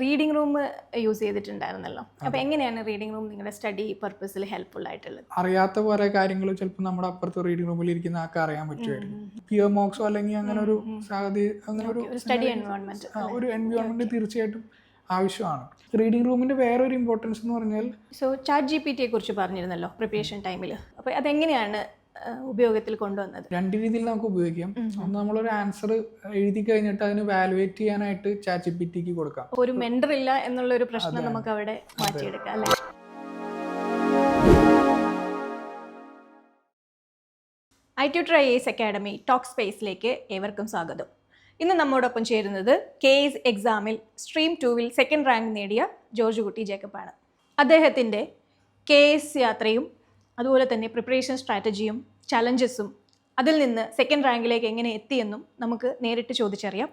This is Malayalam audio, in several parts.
Reading room use ചെയ്തിട്ടുണ്ടായിരുന്നല്ലോ. അപ്പോൾ എങ്ങനെയാണ് റീഡിംഗ് റൂം നിങ്ങളുടെ സ്റ്റഡി പർപ്പസിൽ ഹെൽപ്ഫുൾ ആയിട്ടുള്ളത്? അറിയാത്ത കുറെ കാര്യങ്ങൾ ചിലപ്പോൾ നമ്മുടെ അപ്പുറത്ത് റീഡിംഗ് റൂമിൽ ഇരിക്കുന്ന ആൾക്ക് അറിയാൻ പറ്റുമായിരിക്കും. പിയർ മോക്സോ അല്ലെങ്കിൽ അങ്ങനെ ഒരു അങ്ങനെ ഒരു സ്റ്റഡി എൻവയോൺമെന്റ് ഒരു എൻവയോൺമെന്റ് തീർച്ചയായിട്ടും ആവശ്യമാണ്. റീഡിംഗ് റൂമിന്റെ വേറൊരു ഇമ്പോർട്ടൻസ് എന്ന് പറഞ്ഞാൽ ചാറ്റ് GPT കുറിച്ച് പറഞ്ഞിരുന്നല്ലോ പ്രിപ്പറേഷൻ ടൈമിൽ. അപ്പോൾ അതെങ്ങനെയാണ് ഉപയോഗത്തിൽ കൊണ്ടുവന്നത്? രണ്ട് രീതിയിൽ നമുക്ക് ഉപയോഗിക്കാം. ഒന്ന്, നമ്മളൊരു ആൻസർ എഴുതി കഴിഞ്ഞിട്ട് അതിന് വാലുവേറ്റ് ചെയ്യാനായിട്ട് ചാറ്റ് ജിപിടിക്ക് കൊടുക്കാം. ഒരു മെന്റർ ഇല്ല എന്നുള്ള ഒരു പ്രശ്നം നമുക്ക് അവിടെ മാറ്റിയെടുക്കാം അല്ലേ? iTutor IAS അക്കാഡമി ടോക്ക് സ്പേസിലേക്ക് ഏവർക്കും സ്വാഗതം. ഇന്ന് നമ്മോടൊപ്പം ചേരുന്നത് KS എക്സാമിൽ സ്ട്രീം 2-വിൽ സെക്കൻഡ് റാങ്ക് നേടിയ ജോർജ് കുട്ടി ജേക്കബാണ്. അദ്ദേഹത്തിൻ്റെ KS യാത്രയും അതുപോലെ തന്നെ പ്രിപ്പറേഷൻ സ്ട്രാറ്റജിയും ചലഞ്ചസും അതിൽ നിന്ന് സെക്കൻഡ് റാങ്കിലേക്ക് എങ്ങനെ എത്തിയെന്നും നമുക്ക് നേരിട്ട് ചോദിച്ചറിയാം.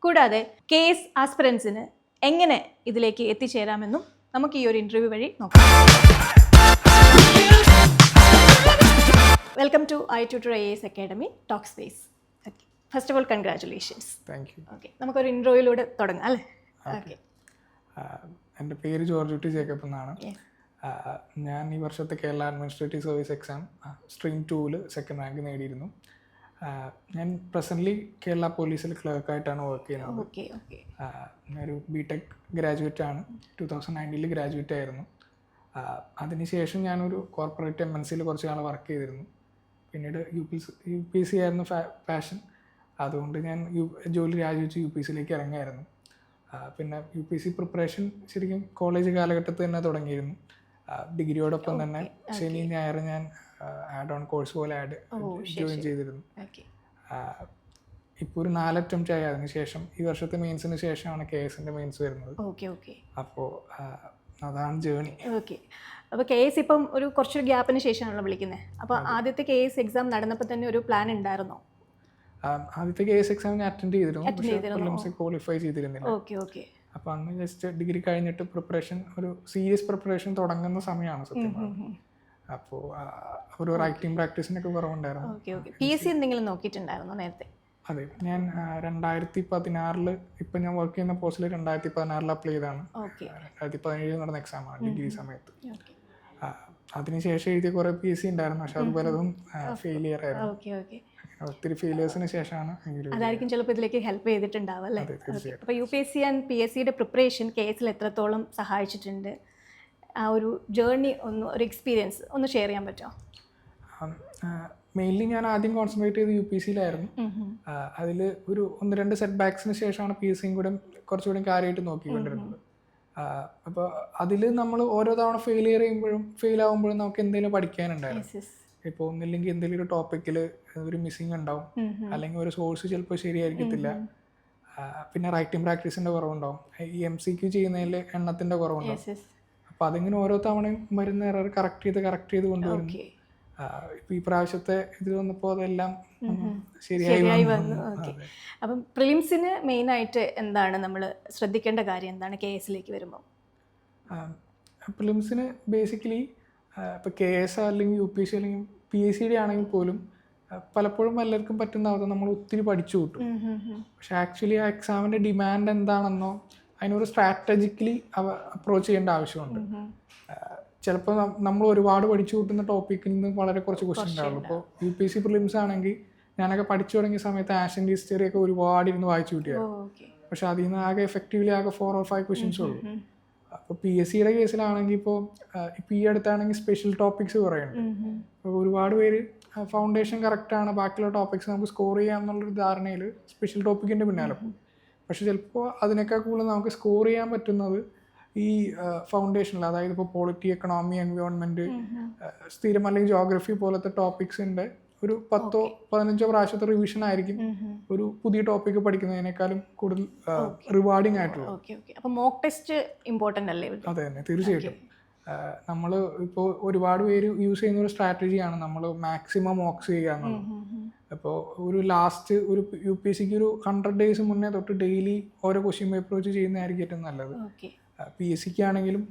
കൂടാതെ KS ആസ്പിറൻസിന് എങ്ങനെ ഇതിലേക്ക് എത്തിച്ചേരാമെന്നും നമുക്ക് ഈ ഒരു ഇൻ്റർവ്യൂ വഴി നോക്കാം. Welcome to iTutor IAS academy talk space. First of all congratulations. Thank you. Okay, നമുക്കൊരു ഇൻട്രോയിലൂടെ തുടങ്ങാം അല്ലേ? ഓക്കെ. എൻ്റെ പേര് ജോർജ് കുട്ടി ജേക്കബ് എന്നാണ്. ഞാൻ ഈ വർഷത്തെ Kerala administrative service exam stream 2-ൽ സെക്കൻഡ് റാങ്ക് നേടിയിരുന്നു. ഞാൻ പ്രസൻ്റ്ലി കേരള പോലീസിൽ ക്ലർക്കായിട്ടാണ് വർക്ക് ചെയ്യുന്നത്. ഞാനൊരു BTech ഗ്രാജുവേറ്റ് ആണ്. 2019 ഗ്രാജുവേറ്റ് ആയിരുന്നു. അതിനുശേഷം ഞാനൊരു കോർപ്പറേറ്റ് MNCയിൽ കുറച്ച് നാൾ വർക്ക് ചെയ്തിരുന്നു. പിന്നീട് UPSC ആയിരുന്നു പാഷൻ. അതുകൊണ്ട് ഞാൻ ജോലി രാജിവെച്ച് UPSCയിലേക്ക് ഇറങ്ങിയായിരുന്നു. പിന്നെ UPSC പ്രിപ്പറേഷൻ ശരിക്കും കോളേജ് കാലഘട്ടത്തിൽ തന്നെ തുടങ്ങിയിരുന്നു. ഡിഗ്രിയോടൊപ്പം തന്നെ ശനി ഞായർ ഞാൻ ആഡ് ഓൺ കോഴ്സ് പോലെ ജോയിൻ ചെയ്തിരുന്നു. ഇപ്പോൾ ഒരു 4 അറ്റംപ്റ്റ് ആയി. അതിനുശേഷം ഈ വർഷത്തെ മെയിൻസിന് ശേഷമാണ് KSന്റെ മെയിൻസ് വരുന്നത്. അപ്പോൾ അതാണ് ജേണി. ഓക്കെ. അപ്പോൾ KS ഇപ്പം കുറച്ചൊരു ഗ്യാപ്പിന് ശേഷമാണല്ലോ വിളിക്കുന്നത്. അപ്പോൾ ആദ്യത്തെ KS എക്സാം നടന്നപ്പോൾ തന്നെ ഒരു പ്ലാൻ ഉണ്ടായിരുന്നോ? ആദ്യത്തെ KS എക്സാം ഞാൻ അറ്റൻഡ് ചെയ്തിരുന്നു, ക്വാളിഫൈ ചെയ്തിരുന്നില്ല. അപ്പോൾ അന്ന് ജസ്റ്റ് ഡിഗ്രി കഴിഞ്ഞിട്ട് പ്രിപ്പറേഷൻ, ഒരു സീരിയസ് പ്രിപ്പറേഷൻ തുടങ്ങുന്ന സമയമാണ് സത്യം. അപ്പോൾ ഒരു റൈറ്റിംഗ് പ്രാക്ടീസിനൊക്കെ കുറവുണ്ടായിരുന്നു. PSC എന്തെങ്കിലും നോക്കിയിട്ടുണ്ടായിരുന്നോ നേരത്തെ? അതെ, ഞാൻ 2016 ഇപ്പം ഞാൻ വർക്ക് ചെയ്യുന്ന പോസ്റ്റിൽ 2016 അപ്ലൈ ചെയ്താണ്. 2017 നടന്ന എക്സാമാണ് ഡിഗ്രി സമയത്ത്. അതിനുശേഷം എഴുതിയ കുറേ PSC ഉണ്ടായിരുന്നു, പക്ഷെ അത് പലതും ഫെയിലിയർ ആയിരുന്നു. ഒത്തിരി ഫെയിലിയേഴ്സിന് ശേഷമാണ്. അതായിരിക്കും ചിലപ്പോൾ ഇതിലേക്ക് ഹെൽപ്പ് ചെയ്തിട്ടുണ്ടാവും അല്ലേ? അപ്പോൾ UPSC ആൻഡ് PSCയുടെ പ്രിപ്പറേഷൻ KSൽ എത്രത്തോളം സഹായിച്ചിട്ടുണ്ട്? ആ ഒരു ജേർണി ഒരു എക്സ്പീരിയൻസ് ഒന്ന് ഷെയർ ചെയ്യാൻ പറ്റുമോ? മെയിൻലി ഞാൻ ആദ്യം കോൺസെൻട്രേറ്റ് ചെയ്ത് UPSCയിലായിരുന്നു. അതിൽ ഒരു 1-2 സെറ്റ് ബാക്സിന് ശേഷമാണ് PSCയും കൂടെ കുറച്ചുകൂടി കാര്യമായിട്ട് നോക്കിക്കൊണ്ടിരുന്നത്. അപ്പോൾ അതിൽ നമ്മൾ ഓരോ തവണ ഫെയിൽ ആകുമ്പോഴും നമുക്ക് എന്തെങ്കിലും പഠിക്കാനുണ്ടായിരുന്നു. ഇപ്പോൾ ഒന്നില്ലെങ്കിൽ എന്തെങ്കിലും ഒരു ടോപ്പിക്കിൽ ഒരു മിസ്സിങ് ഉണ്ടാവും, അല്ലെങ്കിൽ ഒരു സോഴ്സ് ചിലപ്പോൾ ശരിയായിരിക്കത്തില്ല. പിന്നെ റൈറ്റിംഗ് പ്രാക്ടീസിൻ്റെ കുറവുണ്ടാവും, ഈ MCQ ചെയ്യുന്നതിൽ എണ്ണത്തിൻ്റെ കുറവുണ്ടാവും. അപ്പോൾ അതിങ്ങനെ ഓരോ തവണയും വരുന്ന എറർ കറക്റ്റ് ചെയ്ത് കൊണ്ടുവരും. ഇപ്പോൾ ഈ പ്രാവശ്യത്തെ ഇത് വന്നപ്പോൾ അതെല്ലാം ശരിയായി വന്നു. അപ്പം പ്രിലിംസിന് മെയിനായിട്ട് എന്താണ് നമ്മൾ ശ്രദ്ധിക്കേണ്ട കാര്യം, എന്താണ് KSലേക്ക് വരുമ്പോൾ? പ്രിലിംസിന് ബേസിക്കലി ഇപ്പോൾ KS അല്ലെങ്കിൽ UPSC അല്ലെങ്കിൽ PSCയുടെ ആണെങ്കിൽ പോലും പലപ്പോഴും എല്ലാവർക്കും പറ്റുന്ന അവസ്ഥ നമ്മൾ ഒത്തിരി പഠിച്ചു കൂട്ടും. പക്ഷെ ആക്ച്വലി ആ എക്സാമിൻ്റെ ഡിമാൻഡ് എന്താണെന്നോ അതിനൊരു സ്ട്രാറ്റജിക്കലി അപ്രോച്ച് ചെയ്യേണ്ട ആവശ്യമുണ്ട്. ചിലപ്പോൾ നമ്മൾ ഒരുപാട് പഠിച്ചു കൂട്ടുന്ന ടോപ്പിക്കിൽ നിന്ന് വളരെ കുറച്ച് ക്വസ്റ്റ്യൻ ഉണ്ടാവുള്ളൂ. ഇപ്പോൾ UPSC പ്രിലിംസ് ആണെങ്കിൽ ഞാനൊക്കെ പഠിച്ചു തുടങ്ങിയ സമയത്ത് ആൻഷ്യൻ്റ് ഹിസ്റ്ററിയൊക്കെ ഒരുപാട് ഇരുന്ന് വായിച്ചു കൂട്ടിയായിരുന്നു. പക്ഷെ അതിൽ നിന്ന് ആകെ എഫക്റ്റീവ്ലി ആകെ 4 or 5 ക്വസ്റ്റ്യൻസ് ഉള്ളൂ. അപ്പോൾ PSCയുടെ കേസിലാണെങ്കിൽ ഇപ്പോൾ ഈ അടുത്താണെങ്കിൽ സ്പെഷ്യൽ ടോപ്പിക്സ് കുറേ ഉണ്ട്. അപ്പോൾ ഒരുപാട് പേര് ഫൗണ്ടേഷൻ കറക്റ്റാണ്, ബാക്കിയുള്ള ടോപ്പിക്സ് നമുക്ക് സ്കോർ ചെയ്യാം എന്നുള്ളൊരു ധാരണയിൽ സ്പെഷ്യൽ ടോപ്പിക്കിൻ്റെ പിന്നാലെ പോകും. പക്ഷെ ചിലപ്പോൾ അതിനേക്കാൾ കൂടുതൽ നമുക്ക് സ്കോർ ചെയ്യാൻ പറ്റുന്നത് ഈ ഫൗണ്ടേഷനിൽ, അതായത് ഇപ്പോൾ പോളിറ്റി, എക്കണോമി, എൻവയോൺമെൻറ്റ്, സ്ഥിരം അല്ലെങ്കിൽ ജോഗ്രഫി പോലത്തെ ടോപ്പിക്സിൻ്റെ ഒരു 10-15 പ്രാവശ്യത്തെ റിവിഷൻ ആയിരിക്കും ഒരു പുതിയ ടോപ്പിക്ക് പഠിക്കുന്നതിനേക്കാളും കൂടുതൽ റിവാർഡിങ് ആയിട്ടുള്ളത്. അപ്പോൾ മോക്ക് ടെസ്റ്റ് ഇമ്പോർട്ടൻ്റ് അല്ലേ? അതെ തന്നെ, തീർച്ചയായിട്ടും. നമ്മൾ ഇപ്പോൾ ഒരുപാട് പേര് യൂസ് ചെയ്യുന്ന ഒരു സ്ട്രാറ്റജിയാണ് നമ്മൾ മാക്സിമം മോക്സ് ചെയ്യുക എന്നുള്ളത്. അപ്പോൾ ഒരു ലാസ്റ്റ് ഒരു UPSCക്ക് ഒരു 100 days മുന്നേ തൊട്ട് ഡെയിലി ഓരോ ക്വസ്റ്റ്യൻ പേപ്പർ വെച്ച് ചെയ്യുന്നതായിരിക്കും ഏറ്റവും നല്ലത്. PSCക്ക് ആണെങ്കിലും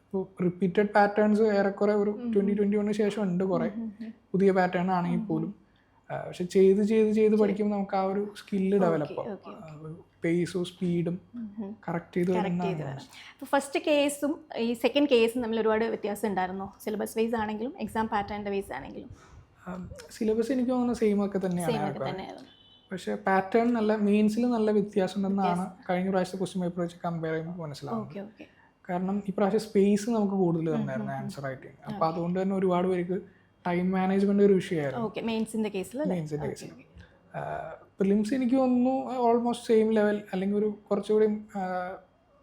ഇപ്പോൾ റിപ്പീറ്റഡ് പാറ്റേൺസ് ഏറെക്കുറെ ഒരു 2021 ശേഷം ഉണ്ട് കുറേ പുതിയ പാറ്റേൺ ആണെങ്കിൽ പോലും. പക്ഷെ ചെയ്ത് പഠിക്കുമ്പോൾ നമുക്ക് ആ ഒരു സ്കില്ല് ഡെവലപ്പ് ആവും. പേസും സ്പീഡും കറക്റ്റ് ചെയ്ത് വരുന്നതാണ്. അപ്പോൾ ഫസ്റ്റ് കേസും ഈ സെക്കൻഡ് കേസും തമ്മിൽ ഒരുപാട് വ്യത്യാസം ഉണ്ടായിരുന്നോ? സിലബസ് വൈസ് ആണെങ്കിലും എക്സാം പാറ്റേണിൻ്റെ വൈസ് ആണെങ്കിലും? സിലബസ് എനിക്ക് തോന്നുന്നു സെയിം ഒക്കെ തന്നെയാണ്. പക്ഷേ പാറ്റേൺ നല്ല മെയിൻസിൽ നല്ല വ്യത്യാസം ഉണ്ടെന്നാണ് കഴിഞ്ഞ പ്രാവശ്യത്തെ ക്വസ്റ്റ്യൻ പേപ്പർ വെച്ച് കമ്പയർ ചെയ്യുമ്പോൾ മനസ്സിലാവുന്നത്. കാരണം ഇപ്രാവശ്യം സ്പേസ് നമുക്ക് കൂടുതൽ തന്നായിരുന്നു ആൻസർ റൈറ്റിംഗ്. അപ്പോൾ അതുകൊണ്ട് തന്നെ ഒരുപാട് പേർക്ക് ടൈം മാനേജ്മെന്റ് ഒരു വിഷയമായിരുന്നു മെയിൻസിന്റെ കേസിൽ. പ്രിലിംസ് എനിക്ക് തോന്നുന്നു ഓൾമോസ്റ്റ് സെയിം ലെവൽ, അല്ലെങ്കിൽ ഒരു കുറച്ചുകൂടി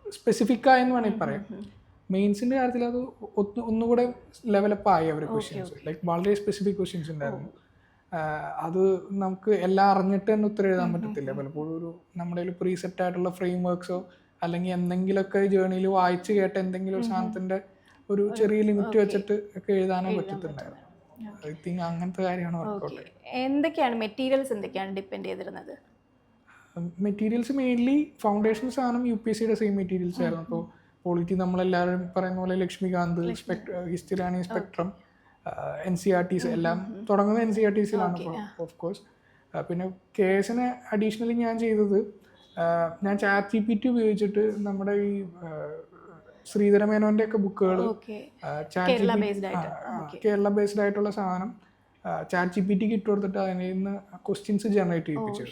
സ്പെസിഫിക് ആയെന്ന് വേണമെങ്കിൽ പറയാം. മെയിൻസിന്റെ കാര്യത്തിൽ അത് ഒന്നുകൂടെ ലെവലപ്പ് ആയി അവർ ക്വസ്റ്റ്യൻസ്, ലൈക്ക് വളരെ സ്പെസിഫിക് ക്വസ്റ്റ്യൻസ് ഉണ്ടായിരുന്നു. അത് നമുക്ക് എല്ലാം അറിഞ്ഞിട്ട് തന്നെ ഉത്തരം എഴുതാൻ പറ്റത്തില്ല. പലപ്പോഴും ഒരു നമ്മുടെ ഒരു പ്രീസെറ്റ് ആയിട്ടുള്ള ഫ്രെയിം വർക്ക്സോ അല്ലെങ്കിൽ എന്തെങ്കിലുമൊക്കെ ജേർണിയിൽ വായിച്ച് കേട്ട എന്തെങ്കിലും ഒരു സാധനത്തിന്റെ ഒരു ചെറിയ ലിമിറ്റ് വെച്ചിട്ട് ഒക്കെ എഴുതാനേ പറ്റത്തുണ്ടായിരുന്നു. ഐ തിങ്ക് അങ്ങനത്തെ കാര്യമാണ് വർക്കൗട്ട്. എന്തൊക്കെയാണ് മെറ്റീരിയൽസ് എന്തൊക്കെയാണ് ഡിപ്പെൻഡ് ചെയ്തിരുന്നത്? മെറ്റീരിയൽസ് മെയിൻലി ഫൗണ്ടേഷൻ സാധനം UPSCയുടെ സെയിം മെറ്റീരിയൽസ് ആയിരുന്നു. അപ്പോൾ പോളിറ്റി നമ്മളെല്ലാവരും പറയുന്ന പോലെ ലക്ഷ്മികാന്ത്, ഹിസ്റ്ററി, സ്പെക്ട്രം, NCERTs എല്ലാം തുടങ്ങുന്നത് NCERTസിലാണ് ഓഫ് കോഴ്സ്. പിന്നെ കേസിന് അഡീഷണലി ഞാൻ ചെയ്തത്, ഞാൻ ChatGPT ഉപയോഗിച്ചിട്ട് നമ്മുടെ ഈ ശ്രീധര മേനോന്റെ ഒക്കെ ബുക്കുകൾ കേരള ബേസ്ഡ് ആയിട്ടുള്ള സാധനം ChatGPTക്ക് ഇട്ട് കൊടുത്തിട്ട് അതിൽ നിന്ന് ക്വസ്റ്റ്യൻസ് ജനറേറ്റ് ചെയ്യിപ്പിച്ചു.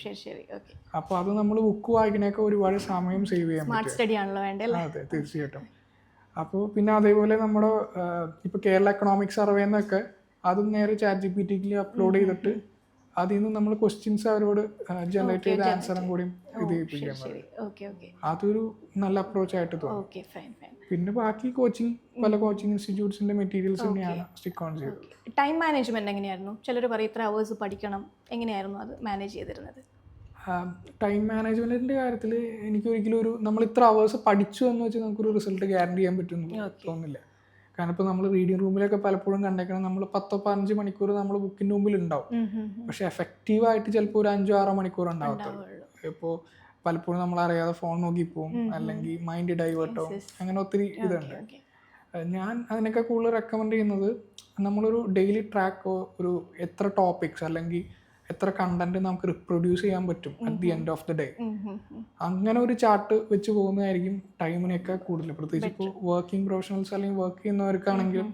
അപ്പോൾ അത് നമ്മൾ ബുക്ക് വായിക്കുന്നതൊക്കെ ഒരുപാട് സമയം സേവ് ചെയ്യാൻ പറ്റും. അതെ, തീർച്ചയായിട്ടും. അപ്പോൾ പിന്നെ അതേപോലെ നമ്മുടെ ഇപ്പോൾ കേരള എക്കണോമിക് സർവേ എന്നൊക്കെ അതും നേരെ ChatGPTക്ക് അപ്ലോഡ് ചെയ്തിട്ട് അതിൽ നിന്ന് നമ്മൾ ക്വസ്റ്റ്യൻസ് അവരോട് ജനറേറ്റ് ചെയ്ത ആൻസറും കൂടി ഇത് ചെയ്യിപ്പിക്കാൻ പറ്റും. അതൊരു നല്ല അപ്രോച്ച് ആയിട്ട് തോന്നി. പിന്നെ ബാക്കി പല കോച്ചിങ് ഇൻസ്റ്റിറ്റ്യൂട്ട്സിന്റെ മെറ്റീരിയൽസ് തന്നെയാണ് സ്റ്റിക്ക് ഓൺ ചെയ്തത്. ടൈം മാനേജ്മെന്റ് എങ്ങനെയായിരുന്നു? ചിലർ പറയും ഇത്ര അവേഴ്സ് പഠിക്കണം, എങ്ങനെയായിരുന്നു അത് മാനേജ് ചെയ്തിരുന്നത്? ടൈം മാനേജ്മെന്റിന്റെ കാര്യത്തിൽ എനിക്ക് ഒരിക്കലും നമ്മൾ ഇത്ര അവേഴ്സ് പഠിച്ചു എന്ന് വെച്ചാൽ നമുക്കൊരു റിസൾട്ട് ഗ്യാരണ്ടി ചെയ്യാൻ പറ്റുമെന്ന് തോന്നുന്നില്ല. കാരണം ഇപ്പോൾ നമ്മൾ റീഡിംഗ് റൂമിലൊക്കെ പലപ്പോഴും കണ്ടേക്കണം, നമ്മൾ 10-15 മണിക്കൂർ നമ്മൾ ബുക്കിന്റെ മുമ്പിൽ ഉണ്ടാവും. പക്ഷെ എഫക്റ്റീവായിട്ട് ചിലപ്പോൾ ഒരു 5-6 മണിക്കൂർ ഉണ്ടാവത്തുള്ളൂ. ഇപ്പോൾ പലപ്പോഴും നമ്മൾ അറിയാതെ ഫോൺ നോക്കി പോവും, അല്ലെങ്കിൽ മൈൻഡ് ഡൈവേർട്ട് ആവും, അങ്ങനെ ഒത്തിരി ഇതുണ്ട്. ഞാൻ അതിനൊക്കെ കൂടുതൽ റെക്കമെൻഡ് ചെയ്യുന്നത് നമ്മളൊരു ഡെയിലി ട്രാക്കോ, ഒരു എത്ര ടോപ്പിക്സ് അല്ലെങ്കിൽ എത്ര കണ്ടന്റ് നമുക്ക് റിപ്രൊഡ്യൂസ് ചെയ്യാൻ പറ്റും at the end of the day, അങ്ങനെ ഒരു ചാർട്ട് വെച്ച് പോകുന്നതായിരിക്കും ടൈമിനൊക്കെ കൂടുതൽ. പ്രത്യേകിച്ച് ഇപ്പോൾ വർക്കിംഗ് പ്രൊഫഷണൽസ് അല്ലെങ്കിൽ വർക്ക് ചെയ്യുന്നവർക്കാണെങ്കിലും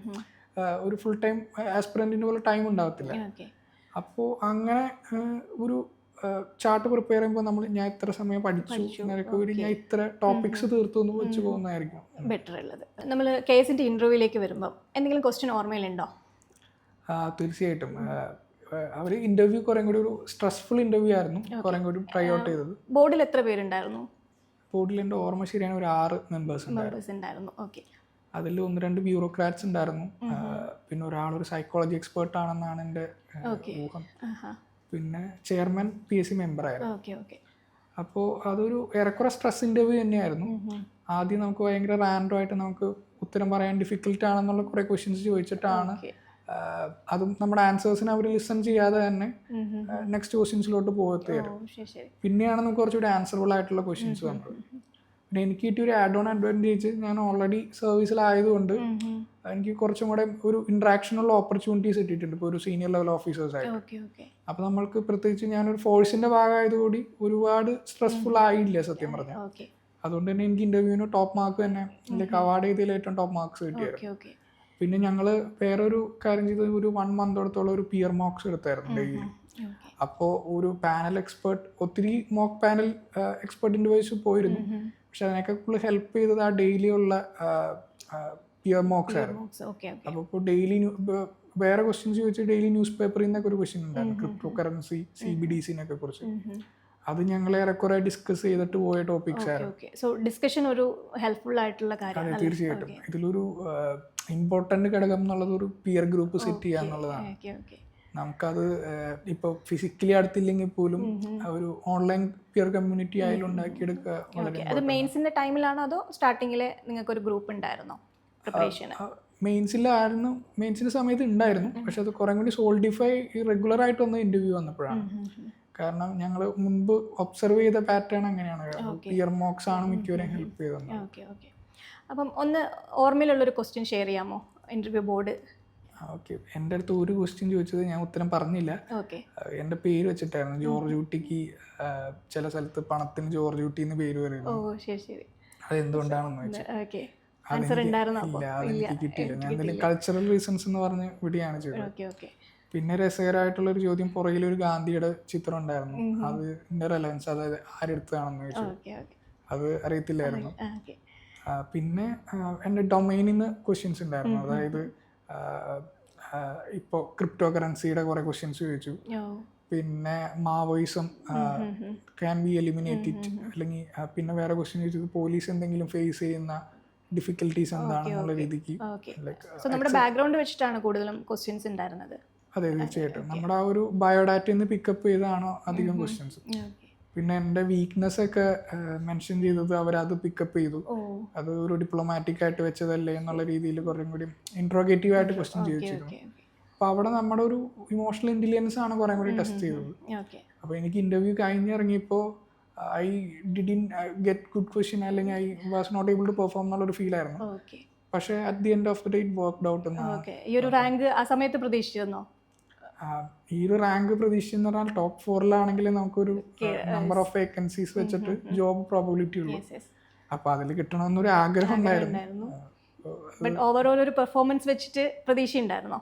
ഒരു ഫുൾ ടൈം ആസ്പിറന്റിന്റെ പോലെ ടൈം ഉണ്ടാകത്തില്ല. അപ്പോൾ അങ്ങനെ ഒരു ചാർട്ട് പ്രിപ്പയർ ചെയ്യുമ്പോൾ ഞാൻ ഇത്ര സമയം പഠിച്ചു, ഞാൻ ഇത്ര ടോപ്പിക്സ് തീർത്തു എന്ന് വെച്ച് പോകുന്നതായിരിക്കും ബെറ്റർ ഉള്ളത്. നമ്മൾ കേസിന്റെ ഇന്റർവ്യൂവിലേക്ക് വരുമ്പോൾ എന്തെങ്കിലും ക്വസ്റ്റ്യൻ ഓർമ്മയിലുണ്ടോ? തീർച്ചയായിട്ടും. അവർ ഇന്റർവ്യൂ കുറേ കൂടി ഒരു സ്ട്രെസ്ഫുൾ ഇന്റർവ്യൂ ആയിരുന്നു, കുറേ കൂടി ട്രൈ ഔട്ട് ചെയ്തത്. ബോർഡിൽ എത്ര പേരുണ്ടായിരുന്നു? ബോർഡിൽ എൻ്റെ ഓർമ്മ ശരിയാണ് ഒരു 6 മെമ്പേഴ്സ് ഉണ്ടായിരുന്നു. അതിൽ 1-2 ബ്യൂറോക്രാറ്റ്സ് ഉണ്ടായിരുന്നു. പിന്നെ ഒരാളൊരു സൈക്കോളജി എക്സ്പേർട്ട് ആണെന്നാണ് എൻ്റെ ഊഹം. പിന്നെ ചെയർമാൻ PSC മെമ്പർ ആയിരുന്നു. അപ്പോൾ അതൊരു ഏറെക്കുറെ സ്ട്രെസ് ഇന്റർവ്യൂ തന്നെയായിരുന്നു. ആദ്യം നമുക്ക് ഭയങ്കര റാൻഡം ആയിട്ട് നമുക്ക് ഉത്തരം പറയാൻ ഡിഫിക്കൽട്ട് ആണെന്നുള്ള കുറേ ക്വസ്റ്റ്യൻസ് ചോദിച്ചിട്ടാണ്, അതും നമ്മുടെ ആൻസേഴ്സിന് അവർ ലിസൺ ചെയ്യാതെ തന്നെ നെക്സ്റ്റ് ക്വസ്റ്റ്യൻസിലോട്ട് പോകത്തായിരുന്നു. പിന്നെയാണ് നമുക്ക് കുറച്ചുകൂടി ആൻസറബിൾ ആയിട്ടുള്ള ക്വസ്റ്റ്യൻസ് വന്നത്. പിന്നെ എനിക്ക് കിട്ടിയൊരു ആഡ് ഓൺ അഡ്വാൻറ്റേജ്, ഞാൻ ഓൾറെഡി സർവീസിലായതുകൊണ്ട് എനിക്ക് കുറച്ചും കൂടെ ഒരു ഇൻട്രാക്ഷനുള്ള ഓപ്പർച്യൂണിറ്റീസ് കിട്ടിയിട്ടുണ്ട് ഇപ്പോൾ ഒരു സീനിയർ ലെവൽ ഓഫീസേഴ്സായിട്ട്. അപ്പോൾ നമ്മൾക്ക് പ്രത്യേകിച്ച് ഞാനൊരു ഫോഴ്സിന്റെ ഭാഗമായതുകൂടി ഒരുപാട് സ്ട്രെസ്ഫുൾ ആയില്ല സത്യം പറഞ്ഞാൽ. അതുകൊണ്ട് തന്നെ എനിക്ക് ഇന്റർവ്യൂവിന് ടോപ്പ് മാർക്ക് തന്നെ, ലൈക്ക് അവാർഡ് ചെയ്തതിൽ ഏറ്റവും ടോപ്പ് മാർക്സ് കിട്ടിയായിരുന്നു. പിന്നെ ഞങ്ങൾ വേറൊരു കാര്യം ചെയ്തത്, ഒരു 1 മന്തോളത്തോളം ഒരു പിയർ മോക്സ് എടുത്തായിരുന്നു ഡെയിലി. അപ്പോൾ ഒരു പാനൽ എക്സ്പേർട്ട്, ഒത്തിരി മോക്ക് പാനൽ എക്സ്പേർട്ടിൻ്റെ വയസ്സ് പോയിരുന്നു. പക്ഷെ അതിനൊക്കെ കൂടുതൽ ഹെൽപ്പ് ചെയ്തത് ആ ഡെയിലി ഉള്ള പിയർ മോക്സ് ആയിരുന്നു. അപ്പോൾ ഇപ്പോൾ ഡെയിലി വേറെ ക്വസ്റ്റ്യൻസ് ചോദിച്ചാൽ ഡെയിലി ന്യൂസ് പേപ്പറിൽ നിന്നൊക്കെ ഒരു ക്വസ്റ്റ്യൻ ഉണ്ടായിരുന്നു, ക്രിപ്റ്റോ കറൻസി, CBDCനൊക്കെ കുറിച്ച്. അത് ഞങ്ങൾ ഏറെക്കുറെ ഡിസ്കസ് ചെയ്തിട്ട് പോയ ടോപ്പിക്സ് ആയിരുന്നു. സോ ഡിസ്കഷൻ ഒരു ഹെൽപ്ഫുൾ ആയിട്ടുള്ള കാര്യമാണ്. തീർച്ചയായിട്ടും ഇതിലൊരു ഇമ്പോർട്ടന്റ് ഘടകം എന്നുള്ളത് ഒരു പിയർ ഗ്രൂപ്പ് സെറ്റ് ചെയ്യുക എന്നുള്ളതാണ്. നമുക്കത് ഇപ്പോൾ ഫിസിക്കലി അടുത്തില്ലെങ്കിൽ പോലും ഒരു ഓൺലൈൻ പിയർ കമ്മ്യൂണിറ്റി ആയാലും ഉണ്ടാക്കിയെടുക്കുക വളരെ. അത് മെയിൻസിന്റെ ടൈമിലാണോ അതോ സ്റ്റാർട്ടിങ്ങില് നിങ്ങൾക്ക് ഒരു ഗ്രൂപ്പ് ഉണ്ടായിരുന്നോ പ്രിപ്പറേഷൻ? മെയിൻസിലായിരുന്നു, മെയിൻസിന്റെ സമയത്ത് ഉണ്ടായിരുന്നു. പക്ഷെ അത് കുറെ കൂടി സോൾഡിഫൈ റെഗുലർ ആയിട്ട് വന്ന ഇന്റർവ്യൂ വന്നപ്പോഴാണ്. കാരണം ഞങ്ങൾ മുൻപ് ഒബ്സർവ് ചെയ്ത പാറ്റേൺ അങ്ങനെയാണ്, പിയർ മോക്സ് ആണ് മിക്കവരെയും ഹെൽപ്പ് ചെയ്തത്. അപ്പം ഒന്ന് ഓർമ്മയിലുള്ളൊരു ക്വസ്റ്റ്യൻ ഷെയർ ചെയ്യാമോ? ഇന്റർവ്യൂ ബോർഡ് ഓക്കെ, എൻ്റെ അടുത്ത് ഒരു ക്വസ്റ്റ്യൻ ചോദിച്ചത് ഞാൻ ഉത്തരം പറഞ്ഞില്ല. ഓക്കെ. എൻ്റെ പേര് വെച്ചിട്ടായിരുന്നു. ജോർജ് കുട്ടിക്ക് ചില സ്ഥലത്ത് പണത്തിന് ജോർജ് കുട്ടി എന്ന് പേര് ഓ പറയുന്നു. ശരി ശരി. അത് എന്തുകൊണ്ടാണെന്ന് വെച്ചാൽ ഓക്കെ. ആൻസർ ഉണ്ടായിരുന്നോ? ഇല്ല, അതെനിക്ക് കിട്ടിയില്ല. ഞാൻ എന്തെങ്കിലും കൾച്ചറൽ റീസൺസ് എന്ന് പറഞ്ഞ് വിടുകയാണ് ചെയ്തത്. Okay okay. പിന്നെ രസകരമായിട്ടുള്ളൊരു ചോദ്യം, പുറകിലൊരു ഗാന്ധിയുടെ ചിത്രം ഉണ്ടായിരുന്നു. അതിൻ്റെ റെലവൻസ്, അതായത് ആരെടുത്തതാണെന്ന് ചോദിച്ചു. Okay okay. അത് അറിയത്തില്ലായിരുന്നു. ഓക്കെ. പിന്നെ എൻ്റെ ഡൊമൈനിൽ നിന്ന് ക്വസ്റ്റ്യൻസ് ഉണ്ടായിരുന്നു. അതായത് ഇപ്പോൾ ക്രിപ്റ്റോ കറൻസിയുടെ കുറേ ക്വസ്റ്റ്യൻസ് ചോദിച്ചു. പിന്നെ Maoism can be eliminate it, അല്ലെങ്കിൽ പിന്നെ വേറെ ക്വസ്റ്റ്യൻ ചോദിച്ചത് പോലീസ് എന്തെങ്കിലും ഫേസ് ചെയ്യുന്ന ഡിഫിക്കൽട്ടീസ് എന്താണെന്നുള്ള രീതിക്ക്. സോ നമ്മുടെ ബാക്ക്ഗ്രൗണ്ട് വെച്ചിട്ടാണ് കൂടുതലും ക്വസ്റ്റ്യൻസ് ഉണ്ടായിരുന്നത്. അതെ, തീർച്ചയായിട്ടും നമ്മുടെ ആ ഒരു ബയോഡാറ്റയിൽ നിന്ന് പിക്കപ്പ് ചെയ്താണോ അധികം ക്വസ്റ്റ്യൻസ്. പിന്നെ എൻ്റെ വീക്ക്നെസ് ഒക്കെ മെൻഷൻ ചെയ്തത് അവരത് പിക്കപ്പ് ചെയ്തു. അത് ഒരു ഡിപ്ലോമാറ്റിക് ആയിട്ട് വെച്ചതല്ലേ എന്നുള്ള രീതിയിൽ കുറേ കൂടി ഇൻട്രോഗേറ്റീവ് ആയിട്ട് ക്വസ്റ്റ്യൻ ചോദിച്ചിരുന്നു. അപ്പോൾ അവിടെ നമ്മുടെ ഒരു ഇമോഷണൽ ഇൻ്റലിജൻസ് ആണ് കുറേ കൂടി ടെസ്റ്റ് ചെയ്തത്. അപ്പോൾ എനിക്ക് ഇൻ്റർവ്യൂ കഴിഞ്ഞിറങ്ങിയപ്പോൾ I didn't get good question, അല്ലെങ്കിൽ I was not able to perform എന്നുള്ളൊരു ഫീലായിരുന്നു. പക്ഷേ at the end of the day it worked out എന്നാണ്. ഈ ഒരു റാങ്ക് ആ സമയത്ത് പ്രതീക്ഷിച്ചിരുന്നോ? ഈ ഒരു റാങ്ക് പ്രതീക്ഷിച്ചെന്ന് പറഞ്ഞാൽ ടോപ്പ് 4-ലാണെങ്കിൽ നമുക്കൊരു നമ്പർ ഓഫ് വേക്കൻസീസ് വെച്ചിട്ട് ജോബ് പ്രോബിലിറ്റി ഉള്ളൂ. അപ്പോൾ അതിൽ കിട്ടണമെന്നൊരു ആഗ്രഹം ഉണ്ടായിരുന്നു. ബട്ട് ഓവറോൾ ഒരു പെർഫോമൻസ് വെച്ചിട്ട് പ്രതീക്ഷ ഉണ്ടായിരുന്നു.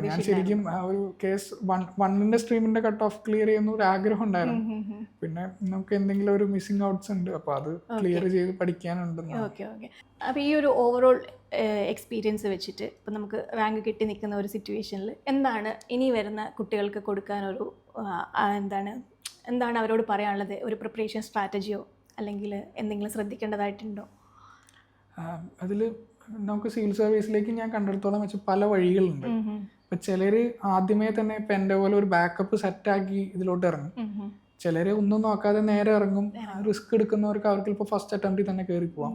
ഞാൻ ശരിക്കും ഒരു കേസ് 1-ന്റെ സ്ട്രീമിന്റെ കട്ട് ഓഫ് ക്ലിയർ ചെയ്യുന്ന ഒരു ആഗ്രഹം ഉണ്ടായിരുന്നു. പിന്നെ നമുക്ക് എന്തെങ്കിലും ഒരു മിസ്സിംഗ് ഔട്ട്സ് ഉണ്ട്, അപ്പോൾ അത് ക്ലിയർ ചെയ്ത് പഠിക്കാനുണ്ട്. Okay okay. അപ്പോൾ ഈ ഒരു ഓവറോൾ എക്സ്പീരിയൻസ് വെച്ചിട്ട് ഇപ്പം നമുക്ക് റാങ്ക് കിട്ടി നിൽക്കുന്ന ഒരു സിറ്റുവേഷനിൽ എന്താണ് ഇനി വരുന്ന കുട്ടികൾക്ക് കൊടുക്കാനൊരു എന്താണ് അവരോട് പറയാനുള്ളത്? ഒരു പ്രിപ്പറേഷൻ സ്ട്രാറ്റജിയോ അല്ലെങ്കിൽ എന്തെങ്കിലും ശ്രദ്ധിക്കേണ്ടതായിട്ടുണ്ടോ? അതിൽ നമുക്ക് സിവിൽ സർവീസിലേക്ക് ഞാൻ കണ്ടെടുത്തോളം വെച്ച് പല വഴികളുണ്ട്. ഇപ്പം ചിലർ ആദ്യമേ തന്നെ ഇപ്പം എൻ്റെ പോലെ ഒരു ബാക്കപ്പ് സെറ്റാക്കി ഇതിലോട്ട് ഇറങ്ങും. ചിലർ ഒന്നും നോക്കാതെ നേരെ ഇറങ്ങും. റിസ്ക് എടുക്കുന്നവർക്ക് അവർക്ക് ഇപ്പോൾ ഫസ്റ്റ് അറ്റംപ്റ്റിൽ തന്നെ കയറി പോവാം.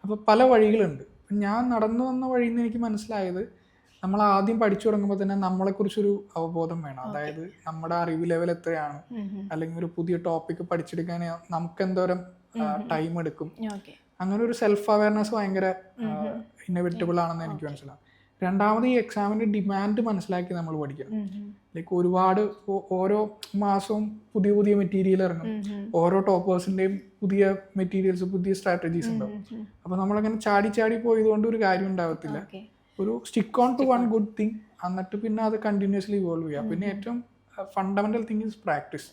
അപ്പോൾ പല വഴികളുണ്ട്. ഞാൻ നടന്നു വന്ന വഴിയിൽ നിന്ന് എനിക്ക് മനസ്സിലായത്, നമ്മൾ ആദ്യം പഠിച്ചു തുടങ്ങുമ്പോൾ തന്നെ നമ്മളെക്കുറിച്ചൊരു അവബോധം വേണം. അതായത് നമ്മുടെ അറിവ് ലെവൽ എത്രയാണ്, അല്ലെങ്കിൽ ഒരു പുതിയ ടോപ്പിക്ക് പഠിച്ചെടുക്കാൻ നമുക്ക് എന്തോരം ടൈം എടുക്കും. അങ്ങനെ ഒരു സെൽഫ് അവയർനെസ് ഭയങ്കര ഇന്നോവേറ്റബിൾ ആണെന്ന് എനിക്ക് മനസ്സിലാവും. രണ്ടാമത് ഈ എക്സാമിൻ്റെ ഡിമാൻഡ് മനസ്സിലാക്കി നമ്മൾ പഠിക്കണം. ലൈക്ക് ഒരുപാട് ഓരോ മാസവും പുതിയ പുതിയ മെറ്റീരിയൽ ഇറങ്ങും. ഓരോ ടോപ്പേഴ്സിൻ്റെയും പുതിയ മെറ്റീരിയൽസ്, പുതിയ സ്ട്രാറ്റജീസ് ഉണ്ടാവും. അപ്പോൾ നമ്മളങ്ങനെ ചാടി ചാടി പോയതുകൊണ്ട് ഒരു കാര്യം ഉണ്ടാവത്തില്ല. ഒരു stick on to one good thing, എന്നിട്ട് പിന്നെ അത് കണ്ടിന്യൂസ്ലി ഇവോൾവ് ചെയ്യുക. പിന്നെ ഏറ്റവും ഫണ്ടമെന്റൽ തിങ് ഈസ് പ്രാക്ടീസ്.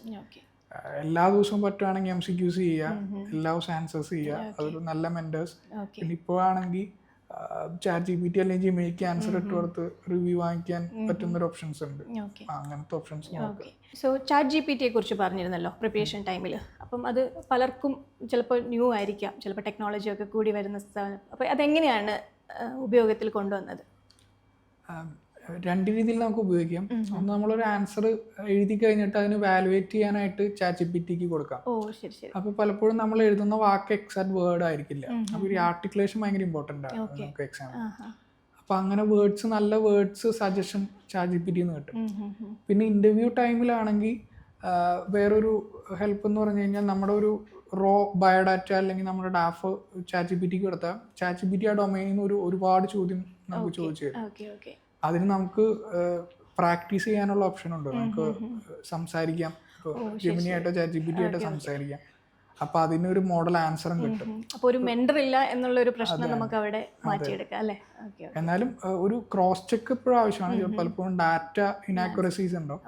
എല്ലാ ദിവസവും പറ്റുവാണെങ്കിൽ MCQs ചെയ്യുക, എല്ലാ ദിവസവും ആൻസേഴ്സ് ചെയ്യുക. അതൊരു നല്ല മെന്റേഴ്സ്. പിന്നെ ഇപ്പോഴാണെങ്കിൽ ChatGPT അല്ലെങ്കിൽ ജിമെയിലിക്ക് ആൻസർ ഇട്ട് കൊടുത്ത് റിവ്യൂ വാങ്ങിക്കാൻ പറ്റുന്നൊരു ഓപ്ഷൻസ് ഉണ്ട്. അങ്ങനത്തെ ഓപ്ഷൻസ് നോക്കുക. സോ ChatGPTയെ കുറിച്ച് പറഞ്ഞിരുന്നല്ലോ പ്രിപ്പറേഷൻ ടൈമിൽ. അപ്പം അത് പലർക്കും ചിലപ്പോൾ ന്യൂ ആയിരിക്കാം, ചിലപ്പോൾ ടെക്നോളജി ഒക്കെ കൂടി വരുന്ന സ്ഥലം. അപ്പോൾ അതെങ്ങനെയാണ് ഉപയോഗത്തിൽ കൊണ്ടുവന്നത്? രണ്ട് രീതിയിൽ നമുക്ക് ഉപയോഗിക്കാം. ഒന്ന്, നമ്മളൊരു ആൻസർ എഴുതി കഴിഞ്ഞിട്ട് അതിന് വാലുവേറ്റ് ചെയ്യാനായിട്ട് ChatGPTക്ക് കൊടുക്കാം. അപ്പോൾ പലപ്പോഴും നമ്മൾ എഴുതുന്ന വാക്ക് എക്സാക്ട് വേർഡ് ആയിരിക്കില്ല. അപ്പോൾ ഒരു ആർട്ടിക്കുലേഷൻ ഭയങ്കര ഇമ്പോർട്ടൻ്റ് ആണ് നമുക്ക് എക്സാം. അപ്പോൾ അങ്ങനെ വേർഡ്സ്, നല്ല വേർഡ്സ് സജഷൻ ChatGPTന്ന് കിട്ടും. പിന്നെ ഇൻ്റർവ്യൂ ടൈമിലാണെങ്കിൽ വേറൊരു ഹെൽപ്പ് എന്ന് പറഞ്ഞു കഴിഞ്ഞാൽ, നമ്മുടെ ഒരു റോ ബയോഡാറ്റ അല്ലെങ്കിൽ നമ്മുടെ ഡാഫ് ChatGPTക്ക് കൊടുത്താൽ ChatGPT ആ ഡൊമൈനിൽ നിന്ന് ഒരുപാട് ചോദ്യം നമുക്ക് ചോദിച്ചു തരും. അതിന് നമുക്ക് പ്രാക്ടീസ് ചെയ്യാനുള്ള ഓപ്ഷൻ ഉണ്ട്. നമുക്ക് സംസാരിക്കാം, ജെമിനി ആയിട്ടോ ChatGPT ആയിട്ടോ സംസാരിക്കാം. അപ്പോൾ അതിനൊരു മോഡൽ ആൻസറും കിട്ടും. അപ്പോൾ ഒരു മെന്റർ ഇല്ല എന്നുള്ള ഒരു പ്രശ്നം നമുക്ക് അവിടെ മാറ്റിയെടുക്കാം അല്ലേ? എന്നാലും ഒരു ക്രോസ് ചെക്ക് എപ്പോഴും ആവശ്യമാണ്. പലപ്പോഴും ഡാറ്റ ഇനാക്യുറസീസ് ഉണ്ടോ,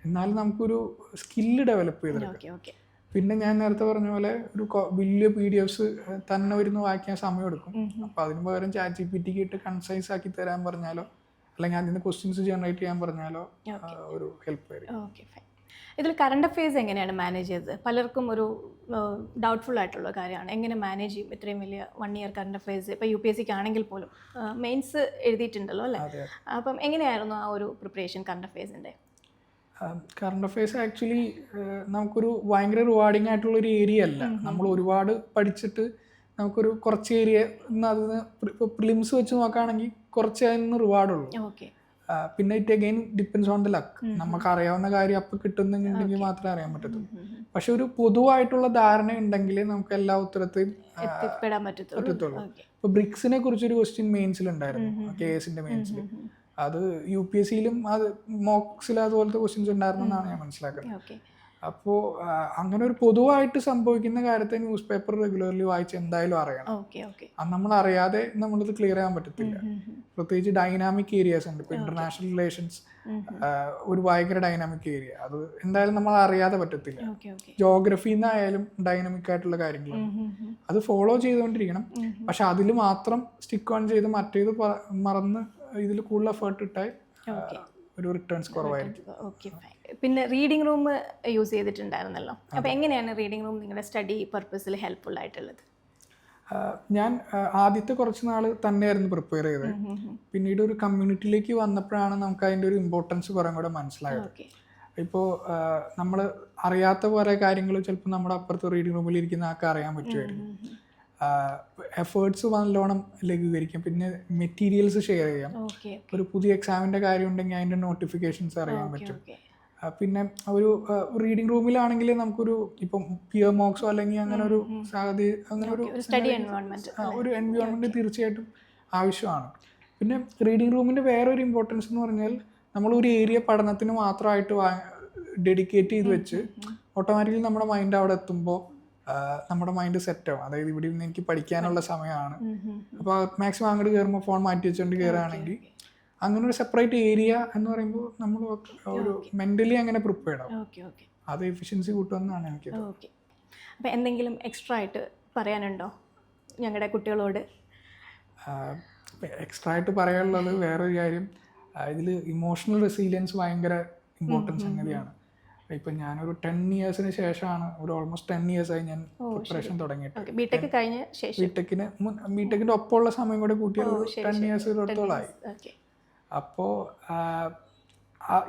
എന്നാലും നമുക്കൊരു സ്കില്ല് ഡെവലപ്പ് ചെയ്തെടുക്കാം. പിന്നെ ഞാൻ നേരത്തെ പറഞ്ഞ പോലെ ഒരു വലിയ PDFs തന്നെ വരുന്ന വായിക്കാൻ സമയമെടുക്കും. അപ്പോൾ അതിന് പകരം ChatGPTക്ക് ഇട്ട് കൺസൈസ് ആക്കി തരാൻ പറഞ്ഞാലോ, അല്ലെങ്കിൽ അതിന് ക്വസ്റ്റ്യൻസ് ജനറേറ്റ് ചെയ്യാൻ പറഞ്ഞാലോ ഒരു ഹെൽപ്പ് ആയിരിക്കും. ഇതിൽ കറണ്ട് അഫെയർസ് എങ്ങനെയാണ് മാനേജ് ചെയ്തത്? പലർക്കും ഒരു ഡൗട്ട്ഫുൾ ആയിട്ടുള്ള കാര്യമാണ്, എങ്ങനെ മാനേജ് ചെയ്യും ഇത്രയും വലിയ 1 ഇയർ കറണ്ട് അഫെയർസ്? ഇപ്പോൾ UPSCക്ക് ആണെങ്കിൽ പോലും മെയിൻസ് എഴുതിയിട്ടുണ്ടല്ലോ അല്ലേ? അപ്പം എങ്ങനെയായിരുന്നു ആ ഒരു പ്രിപ്പറേഷൻ കറണ്ട് അഫെയർസിൻ്റെ? കറണ്ട് അഫെയർസ് ആക്ച്വലി നമുക്കൊരു ഭയങ്കര റിവാർഡിങ് ആയിട്ടുള്ളൊരു ഏരിയ അല്ല. നമ്മൾ ഒരുപാട് പഠിച്ചിട്ട് നമുക്കൊരു കുറച്ച് ഏരിയ അതിന് ഇപ്പോൾ പ്രിലിംസ് വെച്ച് നോക്കുകയാണെങ്കിൽ കുറച്ച് അതിന് റിവാർഡുള്ളൂ. പിന്നെ it again depends on the luck. നമുക്ക് അറിയാവുന്ന കാര്യം അപ്പം കിട്ടുന്നുണ്ടെങ്കിൽ മാത്രമേ അറിയാൻ പറ്റത്തുള്ളൂ. പക്ഷെ ഒരു പൊതുവായിട്ടുള്ള ധാരണ ഉണ്ടെങ്കിൽ നമുക്ക് എല്ലാ ഉത്തരത്തെയും എത്തിപ്പെടാൻ പറ്റത്തുള്ളൂ. ഇപ്പൊ ബ്രിക്സിനെ കുറിച്ചൊരു ക്വസ്റ്റ്യൻ മെയിൻസിൽ ഉണ്ടായിരുന്നു, KS-ന്റെ മെയിൻസിൽ. അത് UPSC-യിലും അത് മോക്സിൽ അതുപോലത്തെ ക്വസ്റ്റ്യൻസ് ഉണ്ടായിരുന്നെന്നാണ് ഞാൻ മനസ്സിലാക്കുന്നത്. അപ്പോൾ അങ്ങനെ ഒരു പൊതുവായിട്ട് സംഭവിക്കുന്ന കാര്യത്തെ ന്യൂസ് പേപ്പർ റെഗുലർലി വായിച്ച് എന്തായാലും അറിയണം. അത് നമ്മൾ അറിയാതെ നമ്മളിത് ക്ലിയർ ചെയ്യാൻ പറ്റത്തില്ല. പ്രത്യേകിച്ച് ഡൈനാമിക് ഏരിയാസ് ഉണ്ട്. ഇപ്പോൾ ഇന്റർനാഷണൽ റിലേഷൻസ് ഒരു ഭയങ്കര ഡൈനാമിക് ഏരിയ, അത് എന്തായാലും നമ്മൾ അറിയാതെ പറ്റത്തില്ല. ജോഗ്രഫിന്നായാലും ഡൈനാമിക് ആയിട്ടുള്ള കാര്യങ്ങളാണ്, അത് ഫോളോ ചെയ്തുകൊണ്ടിരിക്കണം. പക്ഷെ അതിൽ മാത്രം സ്റ്റിക്ക് ഓൺ ചെയ്ത് മറ്റേത് മറന്ന് ഇതിൽ കൂടുതൽ എഫേർട്ട് ഇട്ടാൽ ഒരു റിട്ടേൺസ് കുറവായിരിക്കും. പിന്നെ റീഡിംഗ് റൂം യൂസ് ചെയ്തിട്ടുണ്ടായിരുന്നല്ലോ, അപ്പോൾ എങ്ങനെയാണ് റീഡിംഗ് റൂം നിങ്ങളുടെ സ്റ്റഡി പർപ്പസിൽ ഹെൽപ്ഫുൾ ആയിട്ടുള്ളത്? ഞാൻ ആദ്യത്തെ കുറച്ച് നാൾ തന്നെയായിരുന്നു പ്രിപ്പയർ ചെയ്തത്. പിന്നീട് ഒരു കമ്മ്യൂണിറ്റിയിലേക്ക് വന്നപ്പോഴാണ് നമുക്ക് അതിൻ്റെ ഒരു ഇമ്പോർട്ടൻസ് കുറേ കൂടെ മനസ്സിലായത്. ഇപ്പോൾ നമ്മൾ അറിയാത്ത കുറേ കാര്യങ്ങൾ ചിലപ്പോൾ നമ്മുടെ അപ്പുറത്ത് റീഡിംഗ് റൂമിൽ ഇരിക്കുന്ന ആൾക്ക് അറിയാൻ പറ്റുമായിരിക്കും. എഫേർട്സ് നല്ലോണം ലഘൂകരിക്കാം. പിന്നെ മെറ്റീരിയൽസ് ഷെയർ ചെയ്യാം. ഒരു പുതിയ എക്സാമിൻ്റെ കാര്യം ഉണ്ടെങ്കിൽ അതിൻ്റെ നോട്ടിഫിക്കേഷൻസ് അറിയാൻ പറ്റും. പിന്നെ ഒരു റീഡിംഗ് റൂമിലാണെങ്കിൽ നമുക്കൊരു ഇപ്പം പിയർ മോക്സോ അല്ലെങ്കിൽ അങ്ങനെ ഒരു അങ്ങനെ ഒരു എൻവയോൺമെൻറ്റ് തീർച്ചയായിട്ടും ആവശ്യമാണ്. പിന്നെ റീഡിംഗ് റൂമിൻ്റെ വേറൊരു ഇമ്പോർട്ടൻസ് എന്ന് പറഞ്ഞാൽ നമ്മളൊരു ഏരിയ പഠനത്തിന് മാത്രമായിട്ട് ഡെഡിക്കേറ്റ് ചെയ്ത് വെച്ച് ഓട്ടോമാറ്റിക്കലി നമ്മുടെ മൈൻഡ് അവിടെ എത്തുമ്പോൾ നമ്മുടെ മൈൻഡ് സെറ്റ് ആവും. അതായത് ഇവിടെ നിന്ന് എനിക്ക് പഠിക്കാനുള്ള സമയമാണ്. അപ്പോൾ മാക്സിമം അങ്ങോട്ട് കയറുമ്പോൾ ഫോൺ മാറ്റി വെച്ചുകൊണ്ട് കയറുകയാണെങ്കിൽ അങ്ങനെ ഒരു സെപ്പറേറ്റ് ഏരിയ എന്ന് പറയുമ്പോൾ നമ്മൾ ഒരു മെൻ്റലി അങ്ങനെ പ്രിപ്പയർഡ് ആവും. അത് എഫിഷ്യൻസി കൂട്ടുമെന്നാണ് എനിക്ക്. അപ്പോൾ എന്തെങ്കിലും എക്സ്ട്രാ ആയിട്ട് പറയാനുണ്ടോ ഞങ്ങളുടെ കുട്ടികളോട്? എക്സ്ട്രാ ആയിട്ട് പറയാനുള്ളത് വേറൊരു കാര്യം, ഇതിൽ ഇമോഷണൽ റെസീലിയൻസ് ഭയങ്കര ഇമ്പോർട്ടൻസ് സംഗതിയാണ്. ഇപ്പം ഞാനൊരു 10 yearsന് ശേഷമാണ്, ഒരു ഓൾമോസ്റ്റ് 10 years ആയി ഞാൻ പ്രിപ്പറേഷൻ തുടങ്ങിയിട്ട്. ബിടെക് കഴിഞ്ഞ ശേഷം ബിടെക്കിൻ്റെ ഒപ്പമുള്ള സമയം കൂടെ കൂട്ടിയാൽ 10 years അപ്പോൾ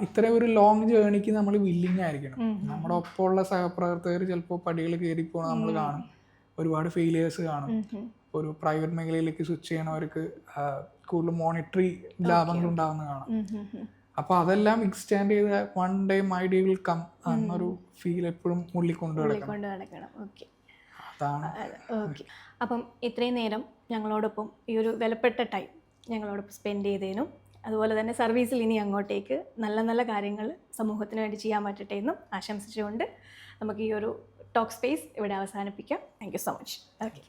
ഇത്രയും ഒരു ലോങ് ജേണിക്ക് നമ്മൾ വില്ലിങ് ആയിരിക്കണം. നമ്മുടെ ഒപ്പമുള്ള സഹപ്രവർത്തകർ ചിലപ്പോൾ പടികൾ കയറിപ്പോകണം നമ്മൾ കാണും, ഒരുപാട് ഫെയിലിയേഴ്സ് കാണും. ഒരു പ്രൈവറ്റ് മേഖലയിലേക്ക് സ്വിച്ച് ചെയ്യണവർക്ക് കൂടുതൽ മോണിറ്ററി ലാഭങ്ങൾ ഉണ്ടാവുന്ന കാണാം. അപ്പോൾ അതെല്ലാം എക്സ്റ്റാൻഡ് ചെയ്ത് one day my day will come എന്നൊരു ഫീൽ എപ്പോഴും ഉള്ളിൽ കൊണ്ടുനടക്കണം. അതാണ്. അപ്പം ഇത്രയും നേരം ഞങ്ങളോടൊപ്പം ഈ ഒരു വിലപ്പെട്ട ടൈം ഞങ്ങളോടൊപ്പം സ്പെൻഡ് ചെയ്തതിനും അതുപോലെ തന്നെ സർവീസിൽ ഇനി അങ്ങോട്ടേക്ക് നല്ല നല്ല കാര്യങ്ങൾ സമൂഹത്തിന് വേണ്ടി ചെയ്യാൻ പറ്റട്ടെ എന്നും ആശംസിച്ചുകൊണ്ട് നമുക്ക് ഈ ഒരു ടോക്ക് സ്പേസ് ഇവിടെ അവസാനിപ്പിക്കാം. Thank you so much. Okay.